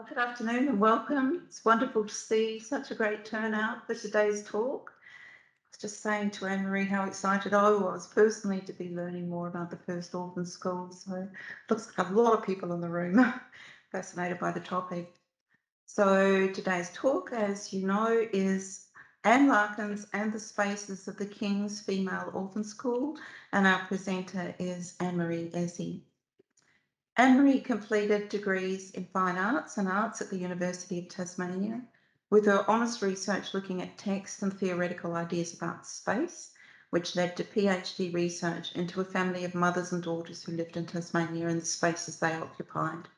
Good afternoon and welcome. It's wonderful to see such a great turnout for today's talk. I was just saying to Anne-Marie how excited I was personally to be learning more about the first orphan school. So it looks like a lot of people in the room fascinated by the topic. So today's talk, as you know, is Anne Larkins and the Spaces of the King's Female Orphan School, and our presenter is Anne-Marie Ezzi. Anne-Marie completed degrees in Fine Arts and Arts at the University of Tasmania, with her honours research looking at text and theoretical ideas about space, which led to PhD research into a family of mothers and daughters who lived in Tasmania and the spaces they occupied.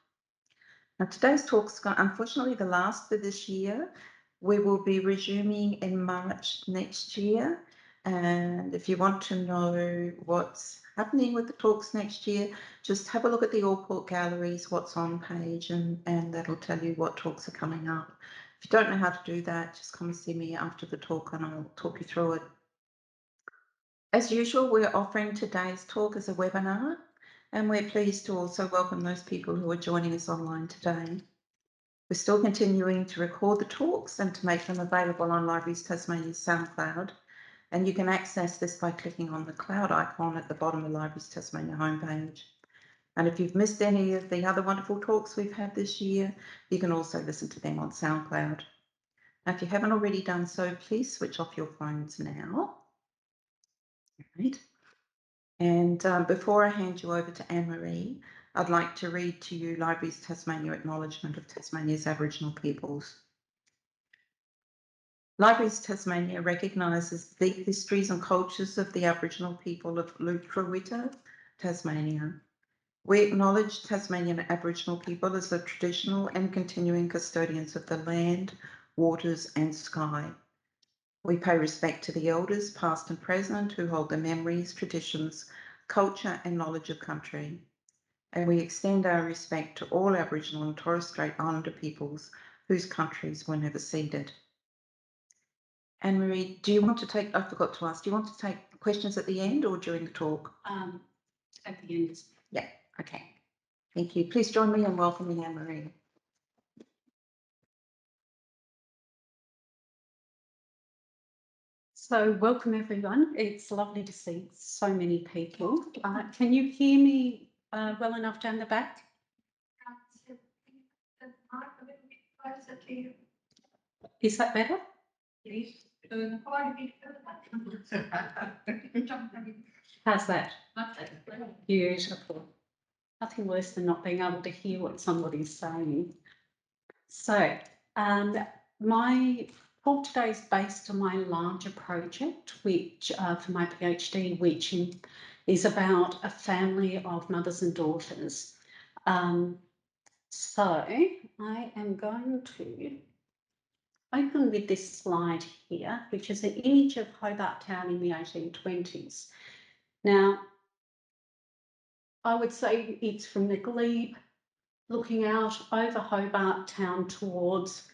Now, today's talk is unfortunately the last for this year. We will be resuming in March next year. And if you want to know what's happening with the talks next year, just have a look at the All Port Galleries, what's on page, and that'll tell you what talks are coming up. If you don't know how to do that, just come and see me after the talk and I'll talk you through it. As usual, we're offering today's talk as a webinar, and we're pleased to also welcome those people who are joining us online today. We're still continuing to record the talks and to make them available on Libraries Tasmania's SoundCloud. And you can access this by clicking on the cloud icon at the bottom of Libraries Tasmania homepage. And if you've missed any of the other wonderful talks we've had this year, you can also listen to them on SoundCloud. Now, if you haven't already done so, please switch off your phones now. Right. And before I hand you over to Anne-Marie, I'd like to read to you Libraries Tasmania Acknowledgement of Tasmania's Aboriginal Peoples. Libraries Tasmania recognises the histories and cultures of the Aboriginal people of Lutruwita, Tasmania. We acknowledge Tasmanian Aboriginal people as the traditional and continuing custodians of the land, waters and sky. We pay respect to the elders, past and present, who hold the memories, traditions, culture and knowledge of country. And we extend our respect to all Aboriginal and Torres Strait Islander peoples whose countries were never ceded. Anne-Marie, do you want to take, I forgot to ask, do you want to take questions at the end or during the talk? At the end. Yeah, okay. Thank you. Please join me in welcoming Anne-Marie. So welcome everyone. It's lovely to see so many people. Can you hear me well enough down the back? Is that better? Yes. Quite a bit How's that? Beautiful. Nothing worse than not being able to hear what somebody's saying. So my talk today is based on my larger project, which for my PhD, which is about a family of mothers and daughters. So I am going to open with this slide here, which is an image of Hobart Town in the 1820s. Now, I would say it's from the glebe looking out over Hobart Town towards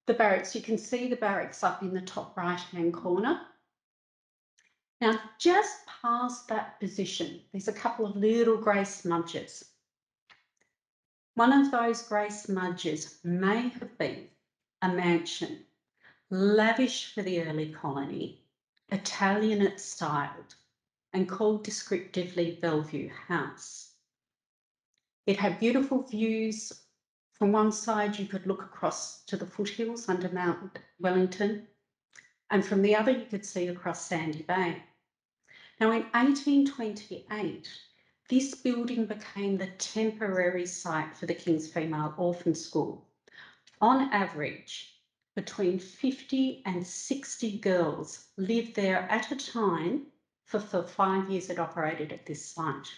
the barracks. You can see the barracks up in the top right-hand corner. Now, just past that position, there's a couple of little grey smudges. One of those grey smudges may have been a mansion, lavish for the early colony, Italianate styled, and called descriptively Bellevue House. It had beautiful views. From one side, you could look across to the foothills under Mount Wellington, and from the other, you could see across Sandy Bay. Now, in 1828, this building became the temporary site for the King's Female Orphan School. On average, between 50 and 60 girls lived there at a time for 5 years it operated at this site.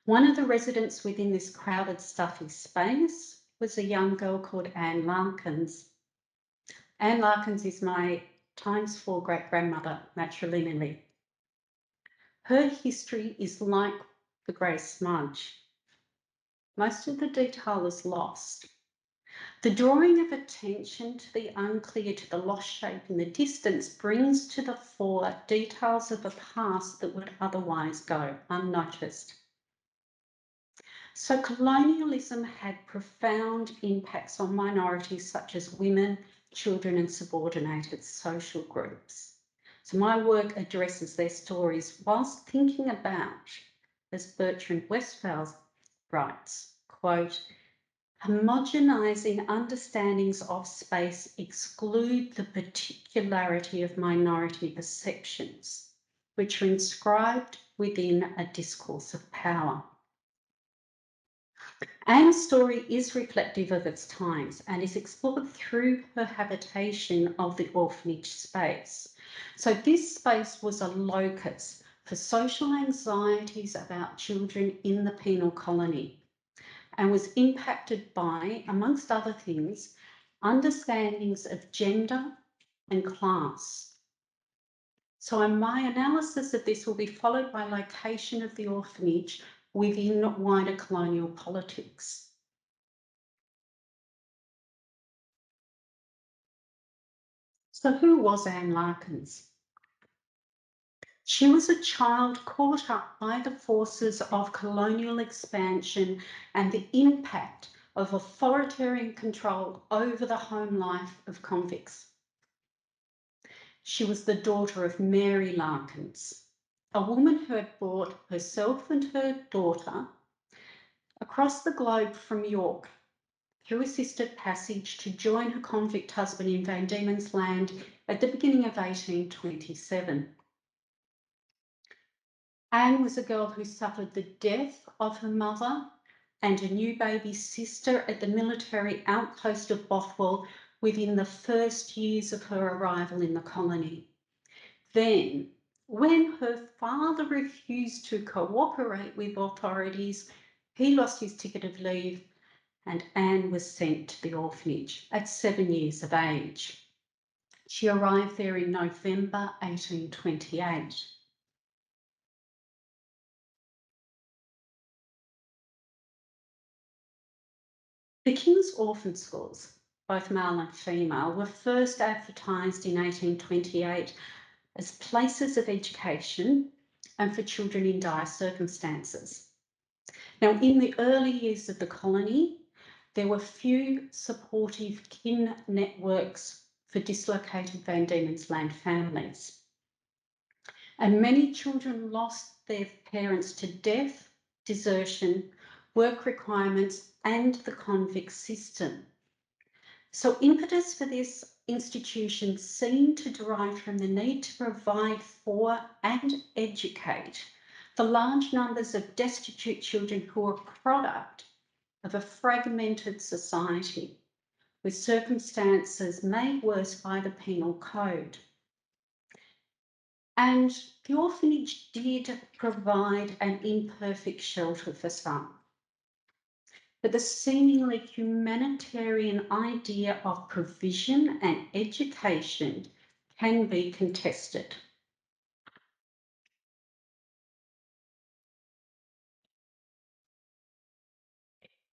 One of the residents within this crowded, stuffy space was a young girl called Anne Larkins. Anne Larkins is my ×4 great-grandmother, matrilineally. Her history is like the grey smudge. Most of the detail is lost. The drawing of attention to the unclear, to the lost shape in the distance, brings to the fore details of a past that would otherwise go unnoticed. So colonialism had profound impacts on minorities such as women, children and subordinated social groups. So my work addresses their stories whilst thinking about, as Bertrand Westphal writes, quote, homogenizing understandings of space exclude the particularity of minority perceptions, which are inscribed within a discourse of power. Anne's story is reflective of its times and is explored through her habitation of the orphanage space. So this space was a locus for social anxieties about children in the penal colony and was impacted by, amongst other things, understandings of gender and class. So my analysis of this will be followed by location of the orphanage within wider colonial politics. So who was Anne Larkins? She was a child caught up by the forces of colonial expansion and the impact of authoritarian control over the home life of convicts. She was the daughter of Mary Larkins, a woman who had brought herself and her daughter across the globe from York through assisted passage to join her convict husband in Van Diemen's Land at the beginning of 1827. Anne was a girl who suffered the death of her mother and a new baby sister at the military outpost of Bothwell within the first years of her arrival in the colony. Then, when her father refused to cooperate with authorities, he lost his ticket of leave and Anne was sent to the orphanage at 7 years of age. She arrived there in November 1828. The King's Orphan Schools, both male and female, were first advertised in 1828 as places of education and for children in dire circumstances. Now, in the early years of the colony, there were few supportive kin networks for dislocated Van Diemen's Land families. And many children lost their parents to death, desertion, work requirements, and the convict system. So impetus for this institution seemed to derive from the need to provide for and educate the large numbers of destitute children who were a product of a fragmented society with circumstances made worse by the penal code. And the orphanage did provide an imperfect shelter for some. But the seemingly humanitarian idea of provision and education can be contested.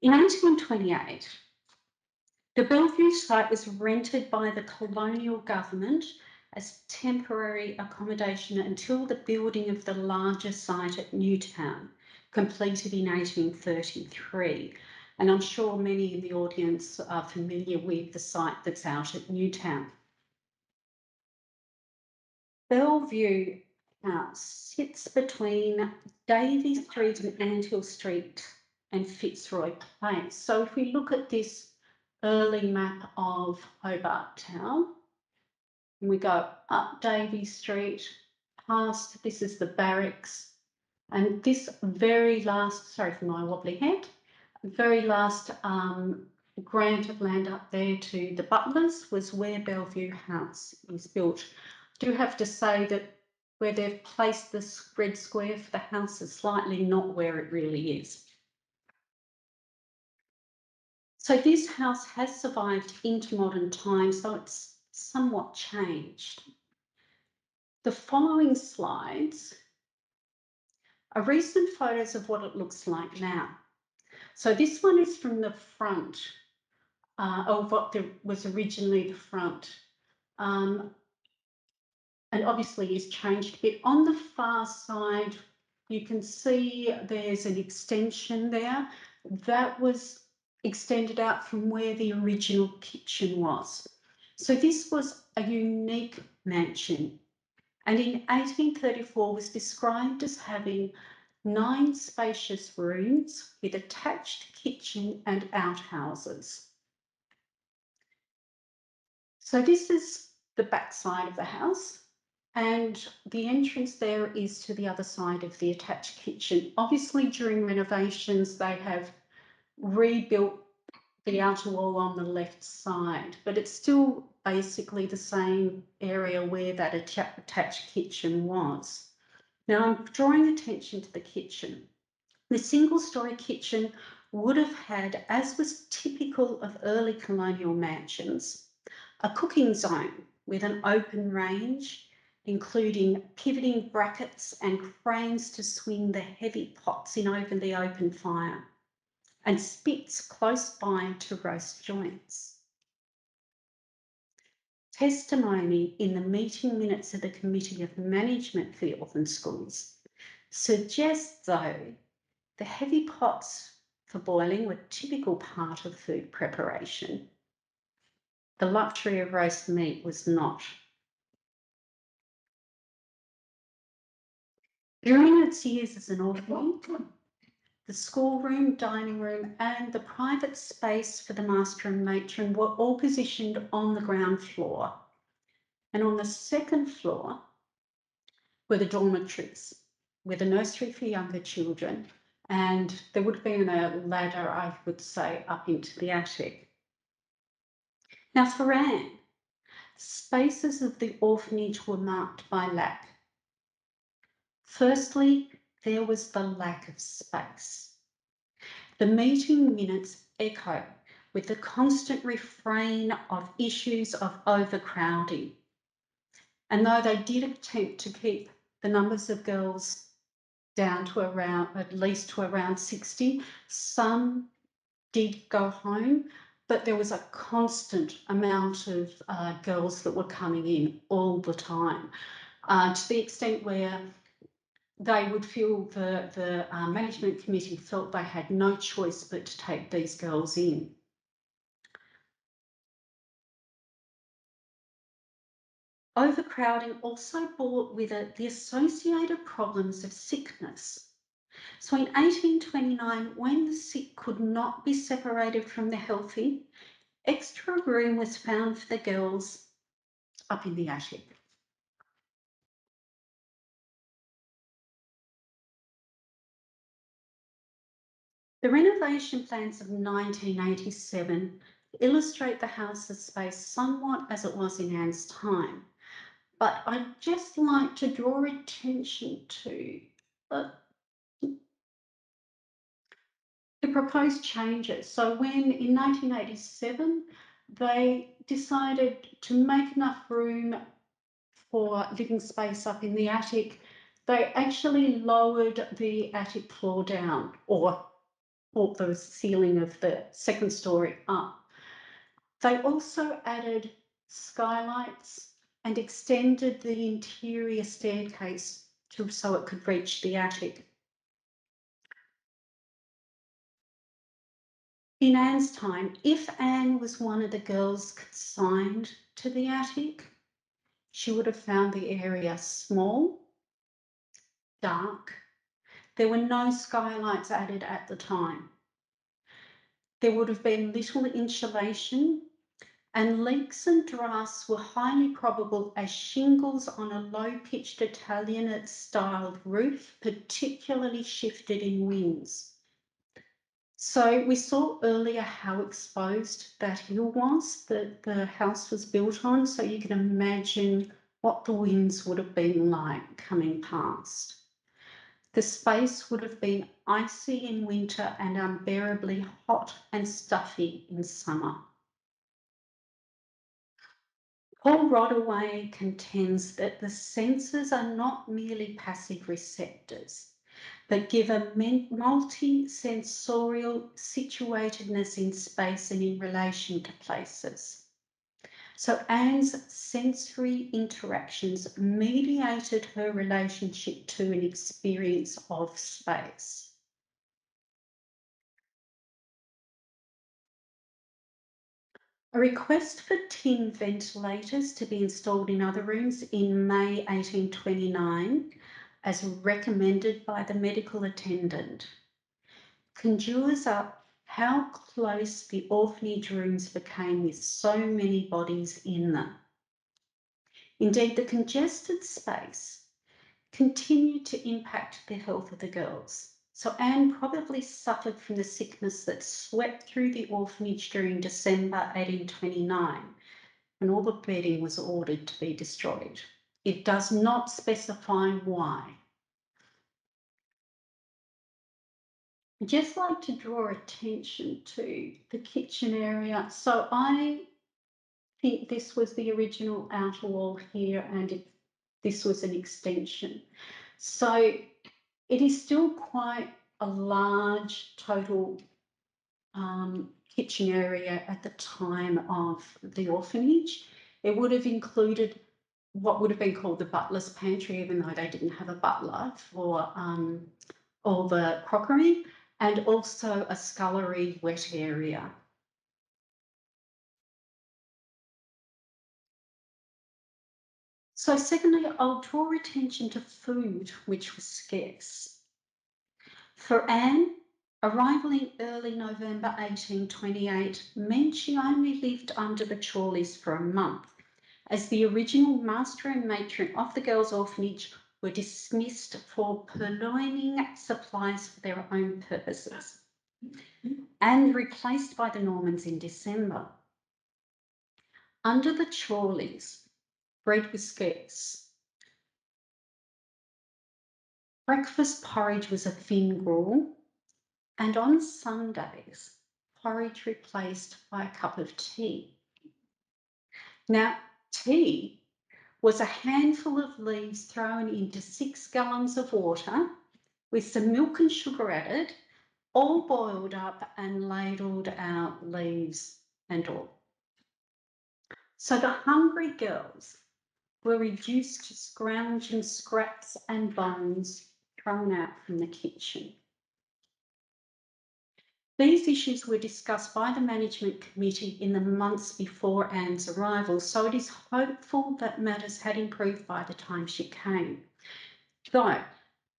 In 1828, the Bellevue site was rented by the colonial government as temporary accommodation until the building of the larger site at Newtown, completed in 1833. And I'm sure many in the audience are familiar with the site that's out at Newtown. Bellevue House sits between Davy Street and Anthill Street and Fitzroy Place. So if we look at this early map of Hobart Town, and we go up Davy Street, past, this is the barracks, and this very last, sorry for my wobbly head, very last grant of land up there to the Butlers was where Bellevue House is built. I do have to say that where they've placed the red square for the house is slightly not where it really is. So this house has survived into modern times, so it's somewhat changed. The following slides are recent photos of what it looks like now. So this one is from the front of what was originally the front. And obviously it's changed a bit. On the far side, you can see there's an extension there that was extended out from where the original kitchen was. So this was a unique mansion, and in 1834 was described as having 9 spacious rooms with attached kitchen and outhouses. So this is the back side of the house, and the entrance there is to the other side of the attached kitchen. Obviously, during renovations, they have rebuilt the outer wall on the left side, but it's still basically the same area where that attached kitchen was. Now I'm drawing attention to the kitchen. The single-storey kitchen would have had, as was typical of early colonial mansions, a cooking zone with an open range, including pivoting brackets and cranes to swing the heavy pots in over the open fire, and spits close by to roast joints. Testimony in the meeting minutes of the Committee of Management for the Orphan Schools suggests, though, the heavy pots for boiling were a typical part of food preparation. The luxury of roast meat was not. During its years as an orphan, the schoolroom, dining room, and the private space for the master and matron were all positioned on the ground floor. And on the second floor were the dormitories, with a nursery for younger children, and there would have been a ladder, I would say, up into the attic. Now, for Anne, spaces of the orphanage were marked by lack. Firstly, there was the lack of space. The meeting minutes echo with the constant refrain of issues of overcrowding. And though they did attempt to keep the numbers of girls down to around, at least to around 60, some did go home, but there was a constant amount of girls that were coming in all the time, to the extent where they would feel the management committee felt they had no choice but to take these girls in. Overcrowding also brought with it the associated problems of sickness. So in 1829, when the sick could not be separated from the healthy, extra room was found for the girls up in the attic. The renovation plans of 1987 illustrate the house's space somewhat as it was in Anne's time, but I'd just like to draw attention to the proposed changes. So when in 1987 they decided to make enough room for living space up in the attic, they actually lowered the attic floor down, or the ceiling of the second story up. They also added skylights and extended the interior staircase so it could reach the attic. In Anne's time, if Anne was one of the girls consigned to the attic, she would have found the area small, dark. There were no skylights added at the time. There would have been little insulation, and leaks and drafts were highly probable as shingles on a low-pitched Italianate-styled roof particularly shifted in winds. So we saw earlier how exposed that hill was that the house was built on, so you can imagine what the winds would have been like coming past. The space would have been icy in winter and unbearably hot and stuffy in summer. Paul Rodaway contends that the senses are not merely passive receptors, but give a multi-sensorial situatedness in space and in relation to places. So Anne's sensory interactions mediated her relationship to an experience of space. A request for tin ventilators to be installed in other rooms in May 1829, as recommended by the medical attendant, conjures up how close the orphanage rooms became with so many bodies in them. Indeed, the congested space continued to impact the health of the girls. So Anne probably suffered from the sickness that swept through the orphanage during December 1829, when all the bedding was ordered to be destroyed. It does not specify why. I'd just like to draw attention to the kitchen area. So I think this was the original outer wall here, and this was an extension. So it is still quite a large total kitchen area at the time of the orphanage. It would have included what would have been called the butler's pantry, even though they didn't have a butler, for all the crockery, and also a scullery wet area. So secondly, I'll draw attention to food, which was scarce. For Anne, arrival in early November 1828 meant she only lived under the Chorleys for a month, as the original master and matron of the girls' orphanage were dismissed for purloining supplies for their own purposes and replaced by the Normans in December. Under the Chorleys, bread was scarce. Breakfast porridge was a thin gruel, and on Sundays, porridge replaced by a cup of tea. Now, tea was a handful of leaves thrown into 6 gallons of water with some milk and sugar added, all boiled up and ladled out, leaves and all. So the hungry girls were reduced to scrounging scraps and bones thrown out from the kitchen. These issues were discussed by the management committee in the months before Anne's arrival, so it is hopeful that matters had improved by the time she came. Though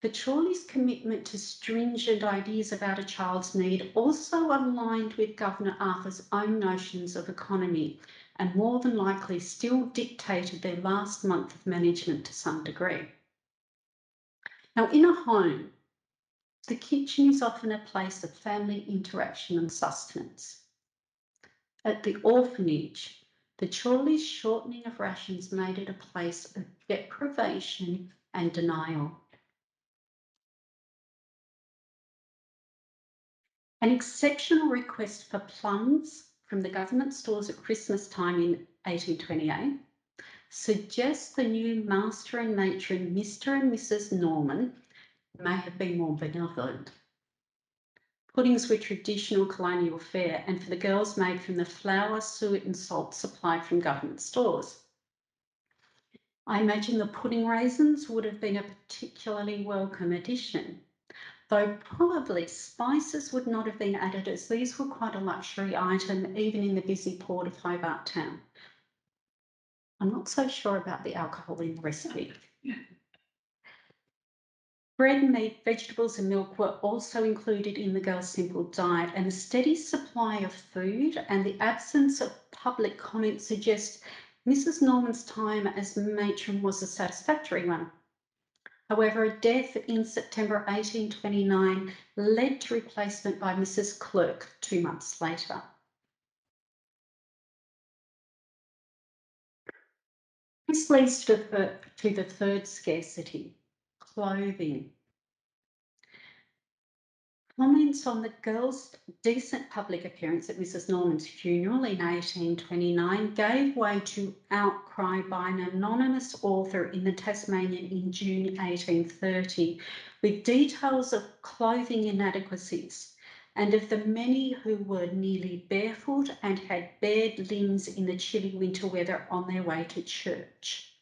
the Chorleys' commitment to stringent ideas about a child's need also aligned with Governor Arthur's own notions of economy, and more than likely still dictated their last month of management to some degree. Now, in a home, the kitchen is often a place of family interaction and sustenance. At the orphanage, the Chorleys' shortening of rations made it a place of deprivation and denial. An exceptional request for plums from the government stores at Christmas time in 1828 suggests the new master and matron, Mr. and Mrs. Norman, may have been more benevolent. Puddings were traditional colonial fare, and for the girls made from the flour, suet and salt supplied from government stores. I imagine the pudding raisins would have been a particularly welcome addition, though probably spices would not have been added, as these were quite a luxury item even in the busy port of Hobart Town. I'm not so sure about the alcohol in the recipe. Bread, meat, vegetables and milk were also included in the girls' simple diet, and the steady supply of food and the absence of public comment suggest Mrs. Norman's time as matron was a satisfactory one. However, a death in September 1829 led to replacement by Mrs. Clerk 2 months later. This leads to the third scarcity, clothing. Comments on the girls' decent public appearance at Mrs. Norman's funeral in 1829 gave way to outcry by an anonymous author in the Tasmanian in June 1830, with details of clothing inadequacies and of the many who were nearly barefoot and had bared limbs in the chilly winter weather on their way to church.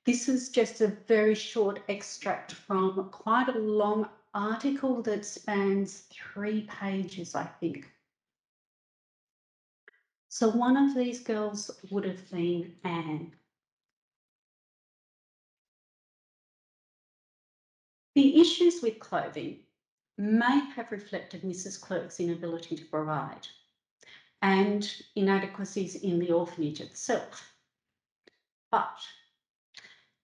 This is just a very short extract from quite a long article that spans 3 pages, I think. So one of these girls would have been Anne. The issues with clothing may have reflected Mrs. Clerk's inability to provide and inadequacies in the orphanage itself. But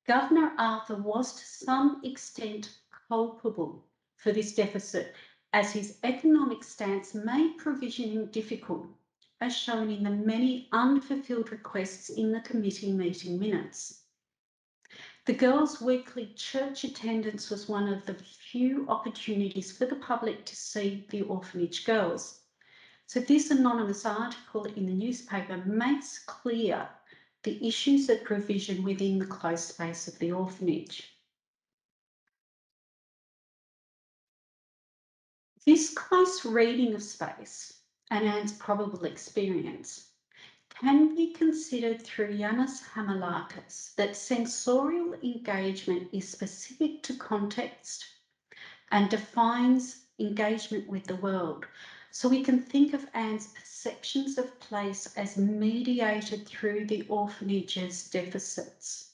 Governor Arthur was to some extent culpable for this deficit, as his economic stance made provisioning difficult, as shown in the many unfulfilled requests in the committee meeting minutes. The girls' weekly church attendance was one of the few opportunities for the public to see the orphanage girls. So this anonymous article in the newspaper makes clear the issues of provision within the closed space of the orphanage. This close reading of space and Anne's probable experience can be considered through Janus Hammerlakis that sensorial engagement is specific to context and defines engagement with the world. So we can think of Anne's perceptions of place as mediated through the orphanage's deficits.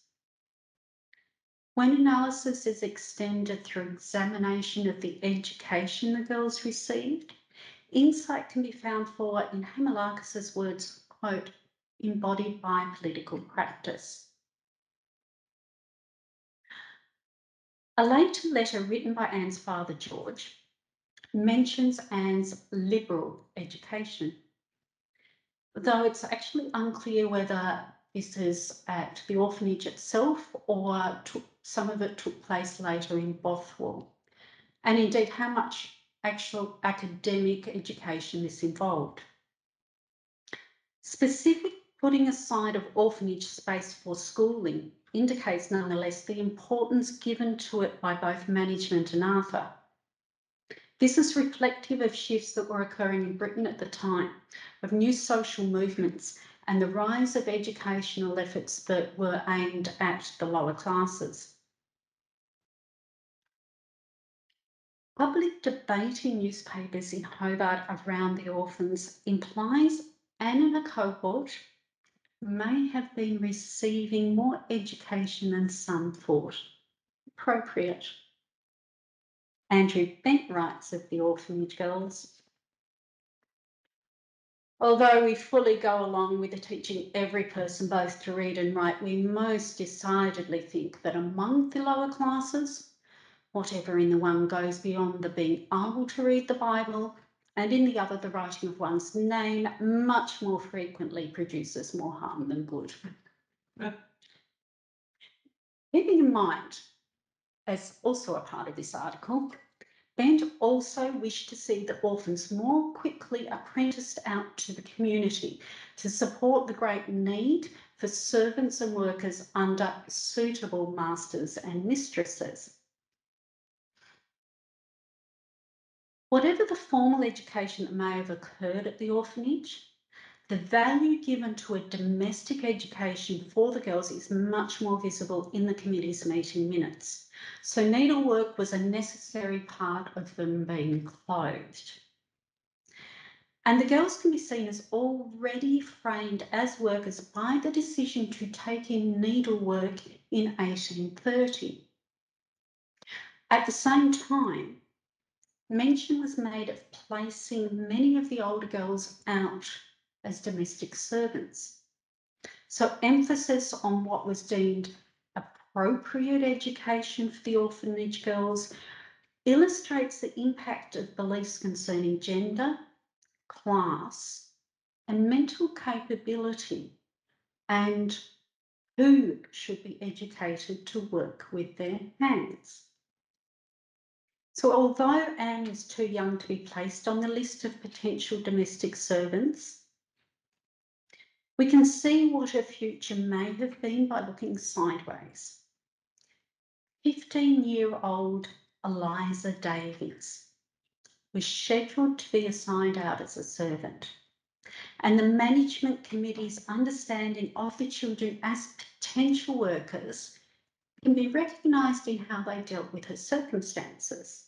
When analysis is extended through examination of the education the girls received, insight can be found for, in Hammerlakis's words, quote, embodied by political practice. A later letter written by Anne's father, George, mentions Anne's liberal education, though it's actually unclear whether this is at the orphanage itself or some of it took place later in Bothwell, and indeed how much actual academic education this involved. Specific putting aside of orphanage space for schooling indicates nonetheless the importance given to it by both management and Arthur. This is reflective of shifts that were occurring in Britain at the time, of new social movements and the rise of educational efforts that were aimed at the lower classes. Public debate in newspapers in Hobart around the orphans implies Anne and a cohort may have been receiving more education than some thought appropriate. Andrew Bent writes of the orphanage girls, although we fully go along with the teaching every person both to read and write, we most decidedly think that among the lower classes, whatever in the one goes beyond the being able to read the Bible, and in the other, the writing of one's name much more frequently produces more harm than good. Keeping in mind, as also a part of this article, Bent also wished to see the orphans more quickly apprenticed out to the community to support the great need for servants and workers under suitable masters and mistresses. Whatever the formal education that may have occurred at the orphanage, the value given to a domestic education for the girls is much more visible in the committee's meeting minutes. So needlework was a necessary part of them being clothed. And the girls can be seen as already framed as workers by the decision to take in needlework in 1830. At the same time, mention was made of placing many of the older girls out as domestic servants. So emphasis on what was deemed appropriate education for the orphanage girls illustrates the impact of beliefs concerning gender, class, and mental capability, and who should be educated to work with their hands. So although Anne was too young to be placed on the list of potential domestic servants, we can see what her future may have been by looking sideways. 15-year-old Eliza Davies was scheduled to be assigned out as a servant, and the management committee's understanding of the children as potential workers can be recognised in how they dealt with her circumstances.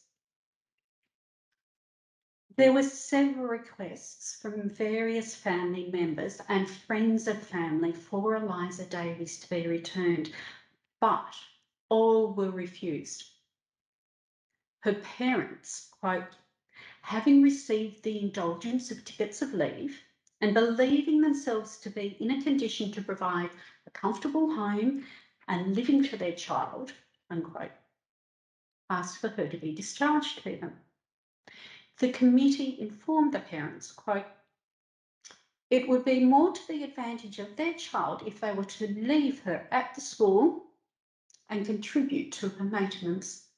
There were several requests from various family members and friends of family for Eliza Davies to be returned, but all were refused. Her parents, quote, having received the indulgence certificates of leave and believing themselves to be in a condition to provide a comfortable home and living to their child, unquote, asked for her to be discharged to them. The committee informed the parents, quote, it would be more to the advantage of their child if they were to leave her at the school and contribute to her maintenance.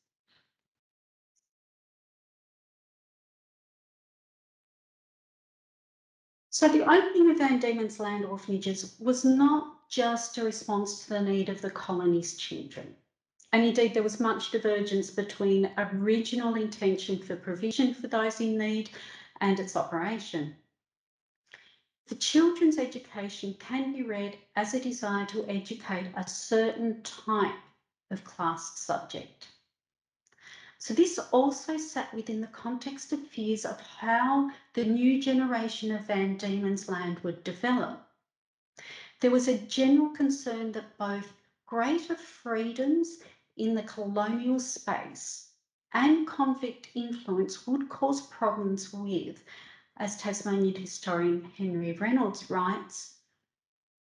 So the opening of Van Diemen's Land orphanages was not just a response to the need of the colony's children. And indeed, there was much divergence between original intention for provision for those in need and its operation. The children's education can be read as a desire to educate a certain type of class subject. So this also sat within the context of fears of how the new generation of Van Diemen's Land would develop. There was a general concern that both greater freedoms in the colonial space and convict influence would cause problems with, as Tasmanian historian Henry Reynolds writes,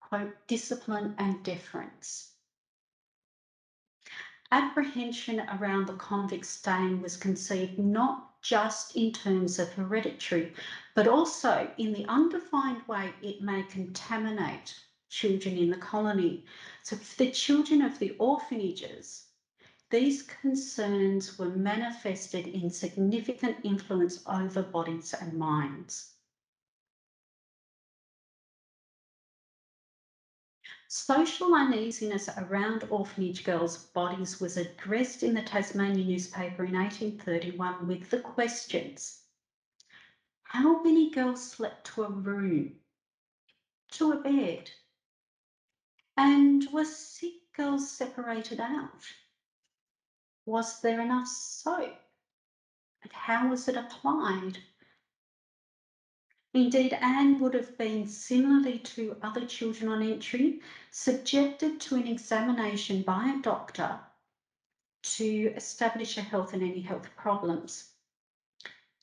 quote, discipline and deference. Apprehension around the convict stain was conceived not just in terms of hereditary, but also in the undefined way it may contaminate children in the colony. So for the children of the orphanages, these concerns were manifested in significant influence over bodies and minds. Social uneasiness around orphanage girls' bodies was addressed in the Tasmanian newspaper in 1831 with the questions: how many girls slept to a room, to a bed, and were sick girls separated out? Was there enough soap? And how was it applied? Indeed, Anne would have been, similarly to other children on entry, subjected to an examination by a doctor to establish her health and any health problems.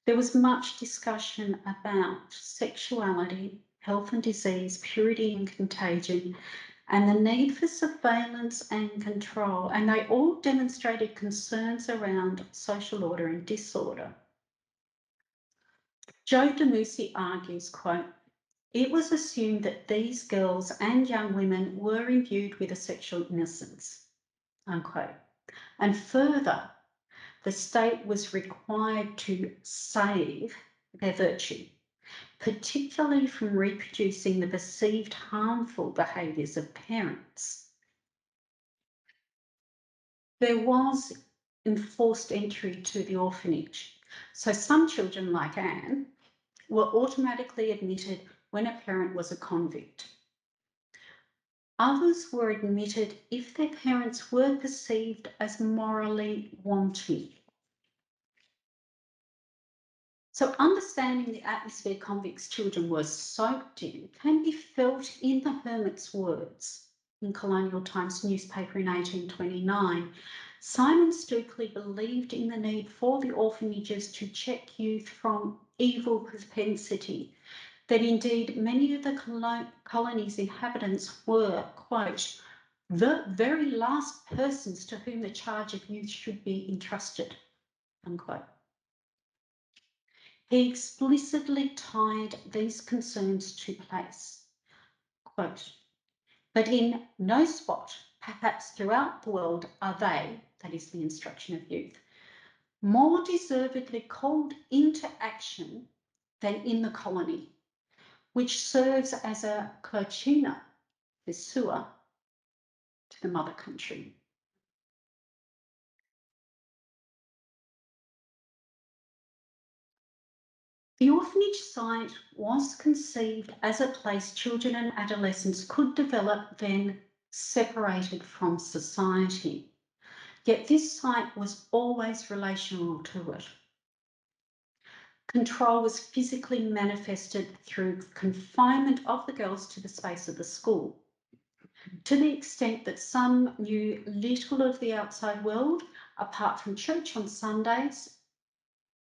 There was much discussion about sexuality, health and disease, purity and contagion, and the need for surveillance and control, and they all demonstrated concerns around social order and disorder. Joe DeMusi argues, quote, it was assumed that these girls and young women were imbued with a sexual innocence, unquote. And further, the state was required to save their virtue, particularly from reproducing the perceived harmful behaviours of parents. There was enforced entry to the orphanage. So some children, like Anne, were automatically admitted when a parent was a convict. Others were admitted if their parents were perceived as morally wanting. So understanding the atmosphere convicts' children were soaked in can be felt in the hermit's words in Colonial Times newspaper in 1829. Simon Stukely believed in the need for the orphanages to check youth from evil propensity, that indeed many of the colony's inhabitants were, quote, the very last persons to whom the charge of youth should be entrusted, unquote. He explicitly tied these concerns to place, quote, but in no spot, perhaps throughout the world, are they, that is the instruction of youth, more deservedly called into action than in the colony, which serves as a cortina, the sewer, to the mother country. The orphanage site was conceived as a place children and adolescents could develop then separated from society. Yet this site was always relational to it. Control was physically manifested through confinement of the girls to the space of the school, to the extent that some knew little of the outside world apart from church on Sundays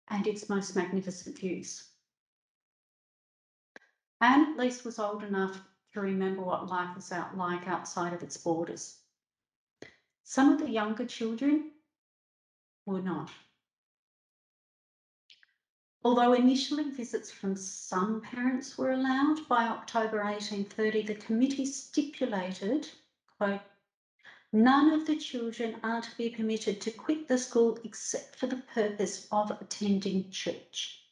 and its most magnificent views. Anne at least was old enough to remember what life was like outside of its borders. Some of the younger children were not. Although initially visits from some parents were allowed, by October 1830, the committee stipulated, quote, "None of the children are to be permitted to quit the school except for the purpose of attending church."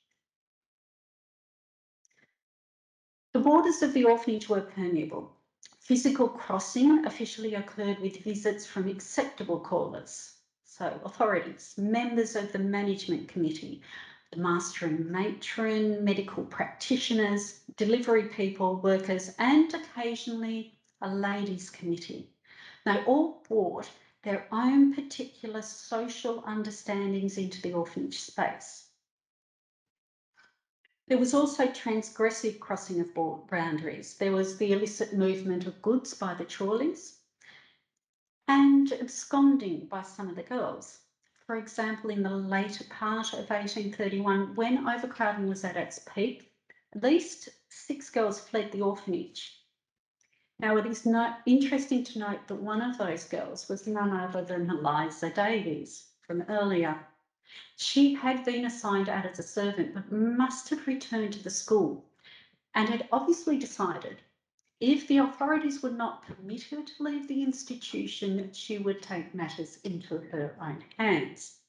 The borders of the orphanage were permeable. Physical crossing officially occurred with visits from acceptable callers, so authorities, members of the management committee, the master and matron, medical practitioners, delivery people, workers, and occasionally a ladies' committee. They all brought their own particular social understandings into the orphanage space. There was also transgressive crossing of boundaries. There was the illicit movement of goods by the trolleys and absconding by some of the girls. For example, in the later part of 1831, when overcrowding was at its peak, at least 6 girls fled the orphanage. Now, it is interesting to note that one of those girls was none other than Eliza Davies from earlier. She had been assigned out as a servant, but must have returned to the school and had obviously decided if the authorities would not permit her to leave the institution, she would take matters into her own hands.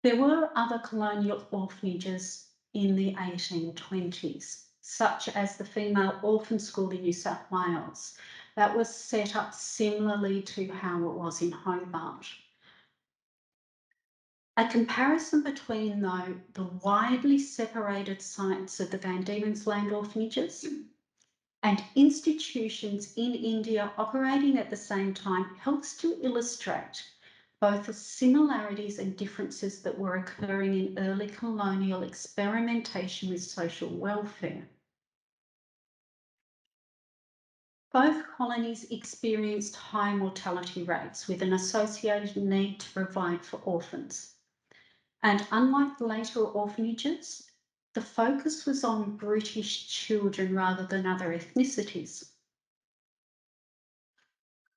There were other colonial orphanages in the 1820s, such as the Female Orphan School in New South Wales, that was set up similarly to how it was in Hobart. A comparison between, though, the widely separated sites of the Van Diemen's Land orphanages and institutions in India operating at the same time helps to illustrate both the similarities and differences that were occurring in early colonial experimentation with social welfare. Both colonies experienced high mortality rates with an associated need to provide for orphans. And unlike later orphanages, the focus was on British children rather than other ethnicities.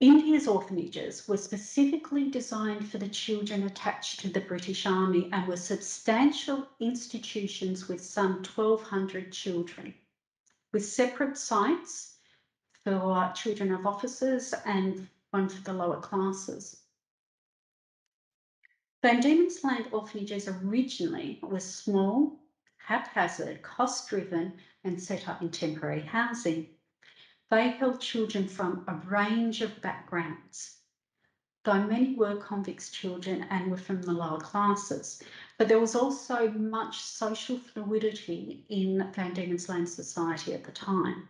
India's orphanages were specifically designed for the children attached to the British Army and were substantial institutions with some 1,200 children, with separate sites for children of officers and one for the lower classes. Van Diemen's Land orphanages originally were small, haphazard, cost-driven and set up in temporary housing. They held children from a range of backgrounds, though many were convicts' children and were from the lower classes. But there was also much social fluidity in Van Diemen's Land society at the time.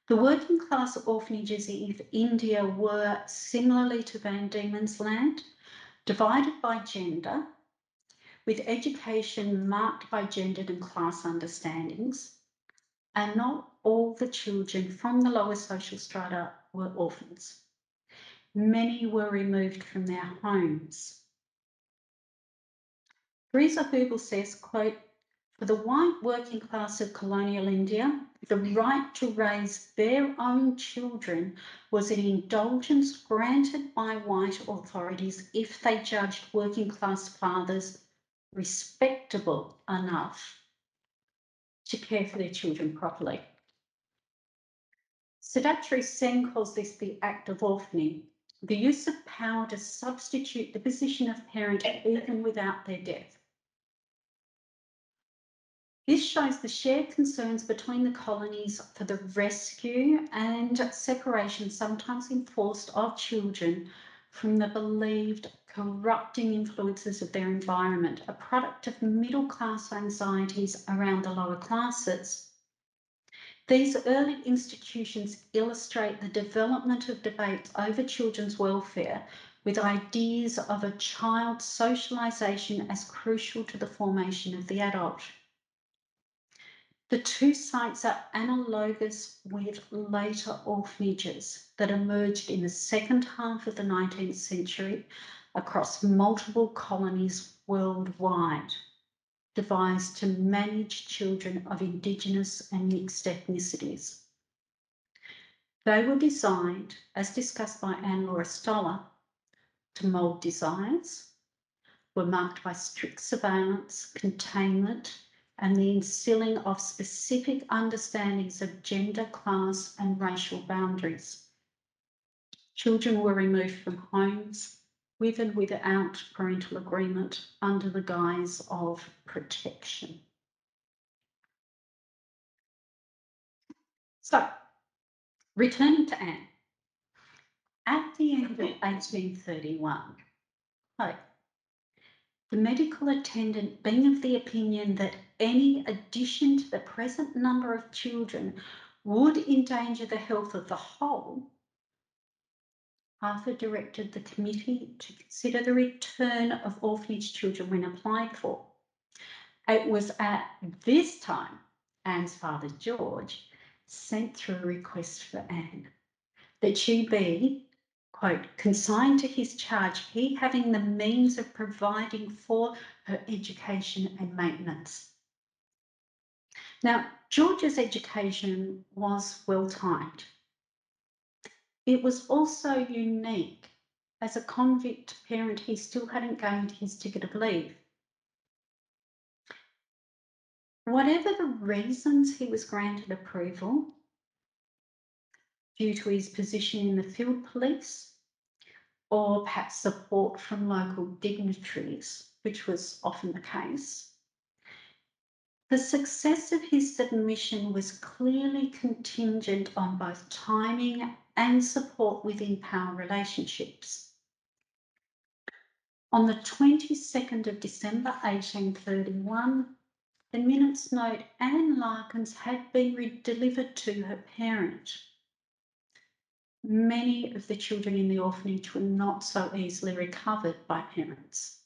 The working class orphanages of India were, similarly to Van Diemen's Land, divided by gender, with education marked by gendered and class understandings, and not all the children from the lower social strata were orphans. Many were removed from their homes. Teresa Hubel says, quote, "For the white working class of colonial India, the right to raise their own children was an indulgence granted by white authorities if they judged working class fathers respectable enough to care for their children properly." Siddhartha Sen calls this the act of orphaning, the use of power to substitute the position of parent even without their death. This shows the shared concerns between the colonies for the rescue and separation, sometimes enforced, of children from the believed corrupting influences of their environment, a product of middle-class anxieties around the lower classes. These early institutions illustrate the development of debates over children's welfare with ideas of a child's socialisation as crucial to the formation of the adult. The two sites are analogous with later orphanages that emerged in the second half of the 19th century across multiple colonies worldwide, devised to manage children of Indigenous and mixed ethnicities. They were designed, as discussed by Anne-Laura Stoller, to mould desires, were marked by strict surveillance, containment, and the instilling of specific understandings of gender, class, and racial boundaries. Children were removed from homes with and without parental agreement under the guise of protection. So, returning to Anne, at the end of 1831, the medical attendant, being of the opinion that any addition to the present number of children would endanger the health of the whole, Arthur directed the committee to consider the return of orphanage children when applied for. It was at this time Anne's father, George, sent through a request for Anne that she be, quote, consigned to his charge, he having the means of providing for her education and maintenance. Now, George's education was well timed. It was also unique. As a convict parent, he still hadn't gained his ticket of leave. Whatever the reasons he was granted approval, due to his position in the field police, or perhaps support from local dignitaries, which was often the case, the success of his submission was clearly contingent on both timing and support within power relationships. On the 22nd of December 1831, the minutes note Anne Larkins had been delivered to her parent. Many of the children in the orphanage were not so easily recovered by parents.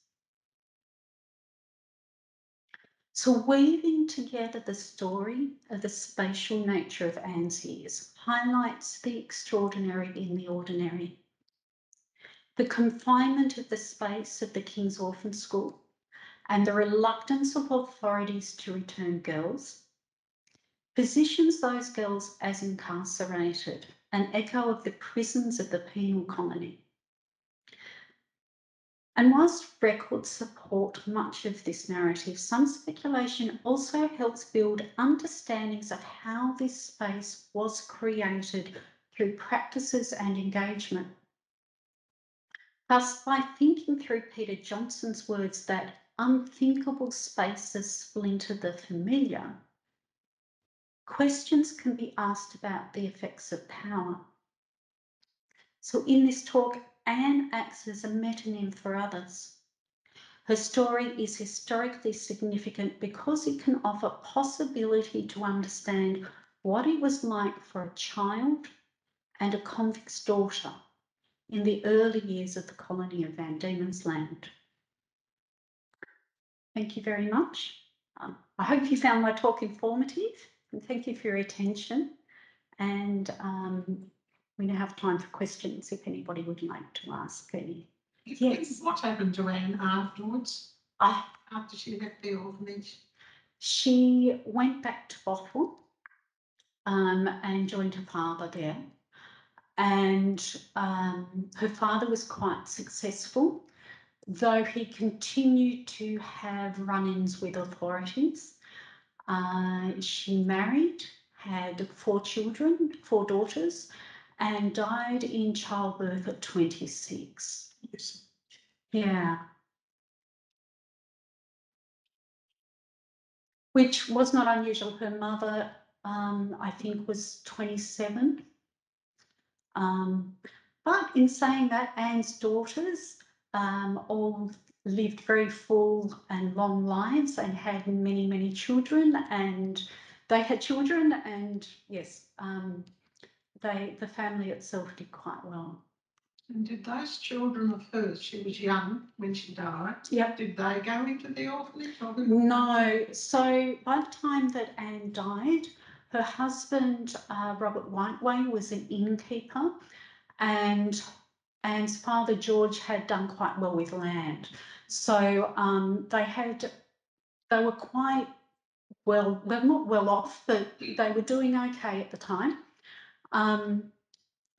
So weaving together the story of the spatial nature of Anne's years highlights the extraordinary in the ordinary. The confinement of the space of the King's Orphan School and the reluctance of authorities to return girls positions those girls as incarcerated, an echo of the prisons of the penal colony. And whilst records support much of this narrative, some speculation also helps build understandings of how this space was created through practices and engagement. Thus, by thinking through Peter Johnson's words that unthinkable spaces splinter the familiar, questions can be asked about the effects of power. So in this talk, Anne acts as a metonym for others. Her story is historically significant because it can offer possibility to understand what it was like for a child and a convict's daughter in the early years of the colony of Van Diemen's Land. Thank you very much. I hope you found my talk informative, and thank you for your attention. And we now have time for questions if anybody would like to ask any. Yes. What happened to Anne afterwards? After she left the orphanage? She went back to Bothwell and joined her father there. And her father was quite successful, though he continued to have run-ins with authorities. She married, had 4 children, 4 daughters, and died in childbirth at 26. Yes. Yeah. Which was not unusual. Her mother, I think, was 27. But in saying that, Anne's daughters all lived very full and long lives and had many, many children, and they had children, and yes, the family itself did quite well. And did those children of hers, she was young when she died, Yep. did they go into the orphanage? Or No. So by the time that Anne died, her husband, Robert Whiteway, was an innkeeper, and Anne's father, George, had done quite well with land. So they were quite well, not well off, but they were doing okay at the time.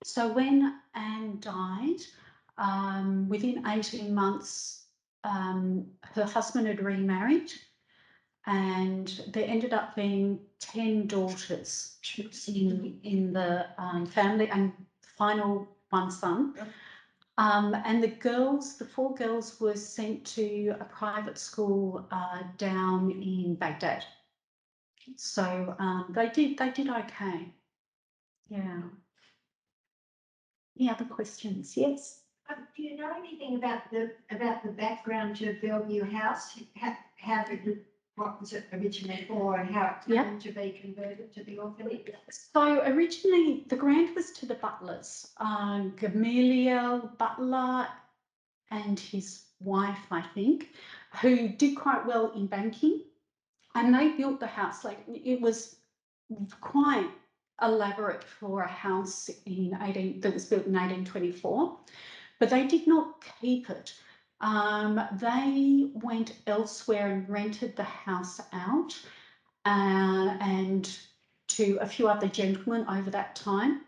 So when Anne died, within 18 months, her husband had remarried, and there ended up being 10 daughters in the family, and final one son. And the 4 girls were sent to a private school down in Baghdad. So they did okay. Yeah. Any other questions? Yes. Do you know anything about the background to Bellevue House? How what was it originally for, and how it came to be converted to the orphanage? So originally the grant was to the Butlers, Gamaliel Butler and his wife, I think, who did quite well in banking, and they built the house. Like, it was quite elaborate for a house that was built in 1824, but they did not keep it. They went elsewhere and rented the house out, and to a few other gentlemen over that time.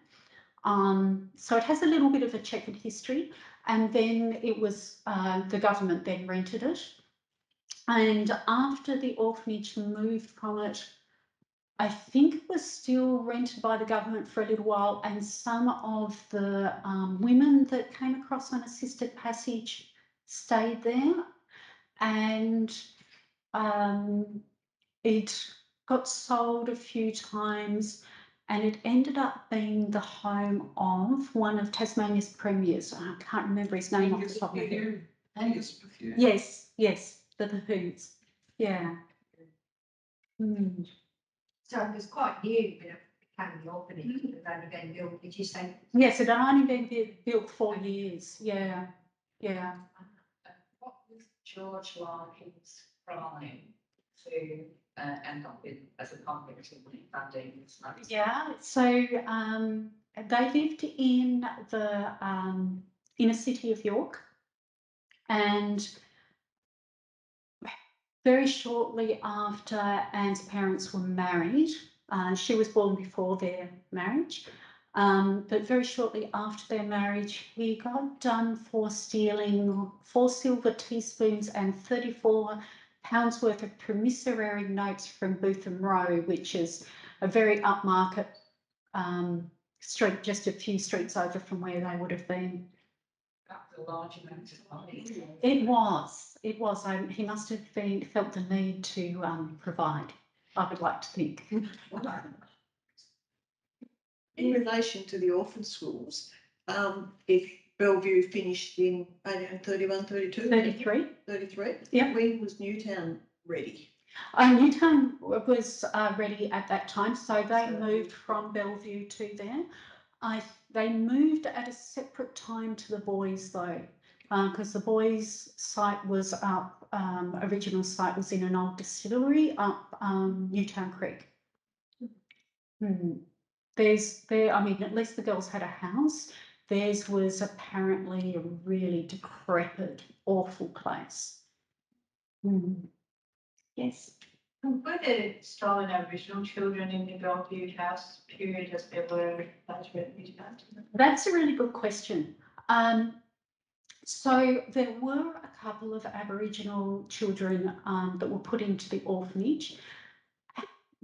So it has a little bit of a checkered history, and then it was the government then rented it. And after the orphanage moved from it, I think it was still rented by the government for a little while, and some of the women that came across on assisted passage stayed there, and it got sold a few times, and it ended up being the home of one of Tasmania's premiers. I can't remember his name off the top of my head. Yes, the Bahoos. Yeah. Mm. So it was quite new when it became the orphanage. It had only been built, did you say? Yes, it had only been built 4 years. Yeah. What was George Larkins' crime to end up as a convict in funding this money? Yeah, so they lived in the inner city of York, and very shortly after Anne's parents were married, she was born before their marriage, but very shortly after their marriage, he got done for stealing 4 silver teaspoons and 34 pounds worth of promissory notes from Bootham Row, which is a very upmarket street, just a few streets over from where they would have been. That was a large amount of money. It was. He must have felt the need to provide, I would like to think. In relation to the orphan schools, if Bellevue finished in 1831, 32? 33. 33? Yep. When was Newtown ready? Newtown was ready at that time, so they moved from Bellevue to there. They moved at a separate time to the boys, though, because the boys' site was up, original site was in an old distillery up Newtown Creek. I mean, at least the girls had a house. Theirs was apparently a really decrepit, awful place. Yes. Were there stolen Aboriginal children in the Bellevue House period as there were later at Newtown? That's a really good question. So there were a couple of Aboriginal children that were put into the orphanage,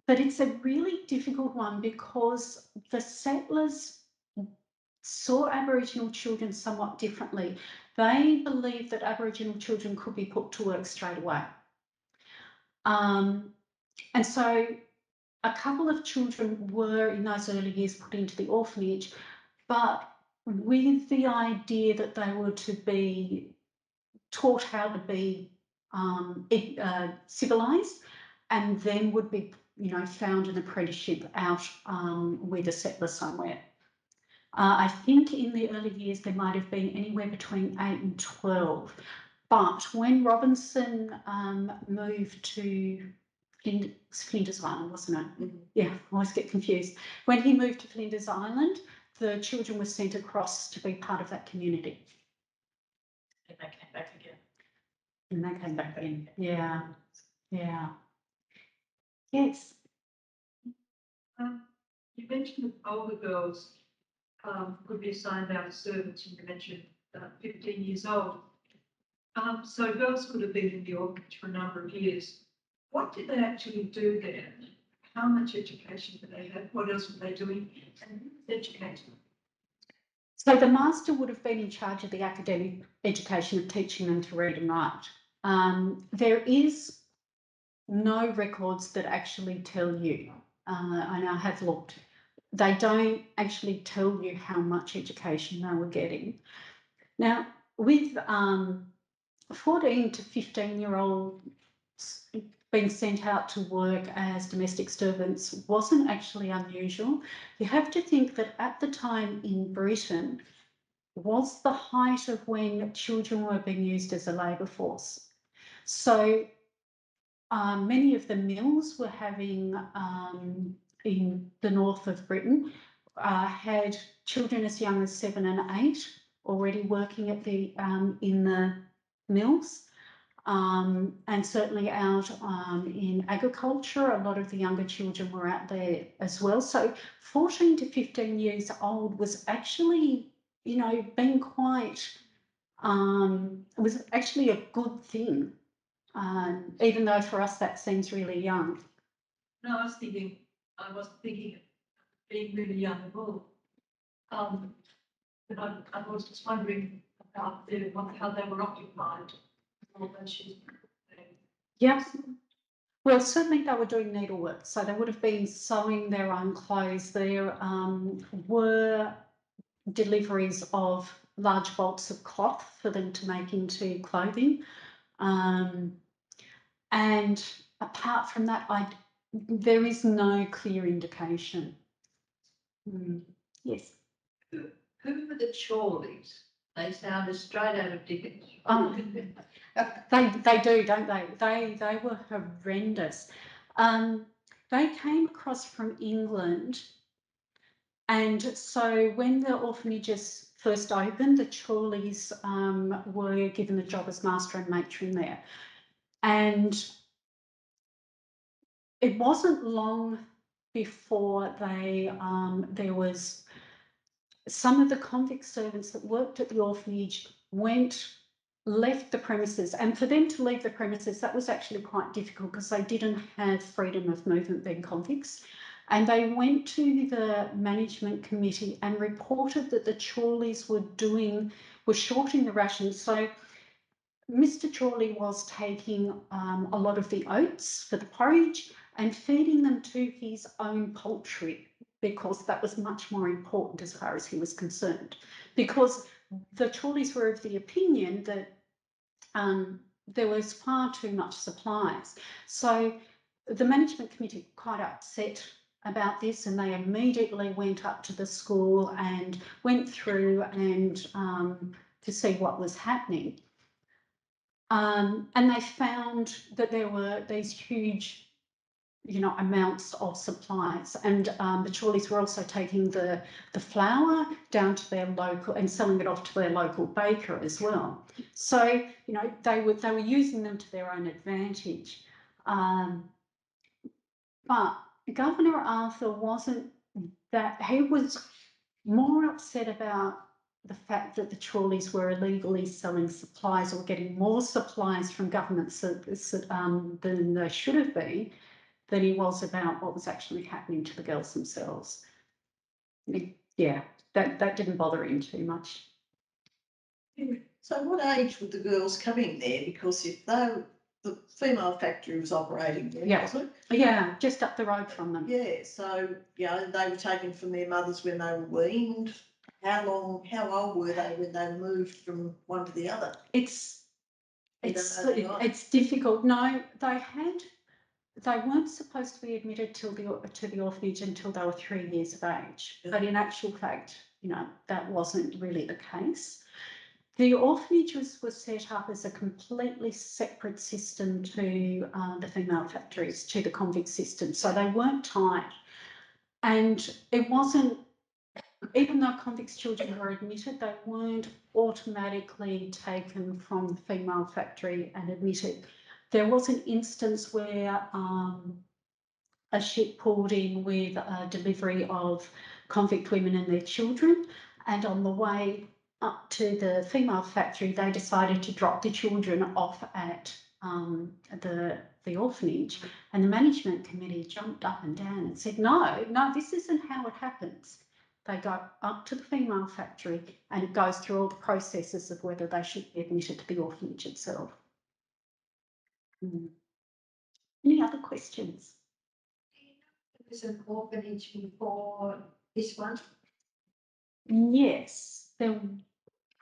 but it's a really difficult one because the settlers saw Aboriginal children somewhat differently. They believed that Aboriginal children could be put to work straight away. And so a couple of children were in those early years put into the orphanage, but with the idea that they were to be taught how to be civilised, and then would be, found an apprenticeship out with a settler somewhere. I think in the early years there might have been anywhere between 8 and 12. But when Robinson moved to Flinders Island, wasn't it? Mhm. Yeah, I always get confused. When he moved to Flinders Island, the children were sent across to be part of that community. And they came back again. And they came back in. Yeah, yeah. Yes. You mentioned that older girls could be assigned out as servants, and you mentioned 15 years old. So girls could have been in the orphanage for a number of years. What did they actually do there? How much education did they have? What else were they doing? And who was educating them? So the master would have been in charge of the academic education of teaching them to read and write. There is no records that actually tell you, and I have looked, they don't actually tell you how much education they were getting. Now, with 14 to 15-year-olds being sent out to work as domestic servants wasn't actually unusual. You have to think that at the time in Britain was the height of when children were being used as a labour force. So many of the mills were having, in the north of Britain, had children as young as 7 and 8 already working at the in the mills. And certainly out in agriculture, a lot of the younger children were out there as well. So 14 to 15 years old was actually, you know, being quite, it was actually a good thing, even though for us that seems really young. No, I wasn't thinking of being really young at all. But I was just wondering about how they were occupied. All those years. Yep. Well, certainly they were doing needlework, so they would have been sewing their own clothes. There were deliveries of large bolts of cloth for them to make into clothing. And apart from that, there is no clear indication. Yes. Who were the Chorleys? They sounded straight out of Dickens. They do, don't they? They were horrendous. They came across from England, and so when the orphanages first opened, the Chorleys were given the job as master and matron there. And it wasn't long before there was some of the convict servants that worked at the orphanage left the premises, and for them to leave the premises, that was actually quite difficult because they didn't have freedom of movement being convicts. And they went to the management committee and reported that the Chorleys were shorting the rations. So Mr. Chorley was taking a lot of the oats for the porridge and feeding them to his own poultry, because that was much more important as far as he was concerned. Because the Chorleys were of the opinion that there was far too much supplies. So the management committee were quite upset about this, and they immediately went up to the school and went through and to see what was happening. And they found that there were these huge, you know, amounts of supplies, and the Chorleys were also taking the flour down to their local and selling it off to their local baker as well. So, you know, they were using them to their own advantage. But Governor Arthur wasn't that, he was more upset about the fact that the Chorleys were illegally selling supplies or getting more supplies from government than they should have been, than he was about what was actually happening to the girls themselves. Yeah, that didn't bother him too much. So what age were the girls coming there? Because if the female factory was operating there, Yeah. wasn't it? Yeah, just up the road from them. Yeah, so, you know, they were taken from their mothers when they were weaned. How old were they when they moved from one to the other? It's difficult. No, they weren't supposed to be admitted to the orphanage until they were 3 years of age. Yeah. But in actual fact, that wasn't really the case. The orphanages were set up as a completely separate system to the female factories, to the convict system. So they weren't tied. And it wasn't, even though convicts' children were admitted, they weren't automatically taken from the female factory and admitted. There was an instance where a ship pulled in with a delivery of convict women and their children, and on the way up to the female factory, they decided to drop the children off at the orphanage, and the management committee jumped up and down and said, no, this isn't how it happens. They go up to the female factory and it goes through all the processes of whether they should be admitted to the orphanage itself. Any other questions? There was an orphanage before this one. Yes, there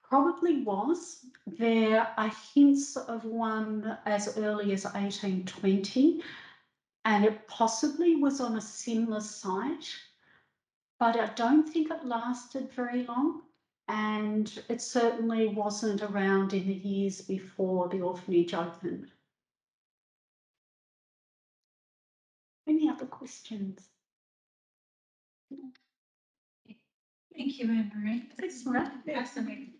probably was. There are hints of one as early as 1820, and it possibly was on a similar site, but I don't think it lasted very long, and it certainly wasn't around in the years before the orphanage opened. Any other questions? Thank you, Anne-Marie. That's right. Fascinating.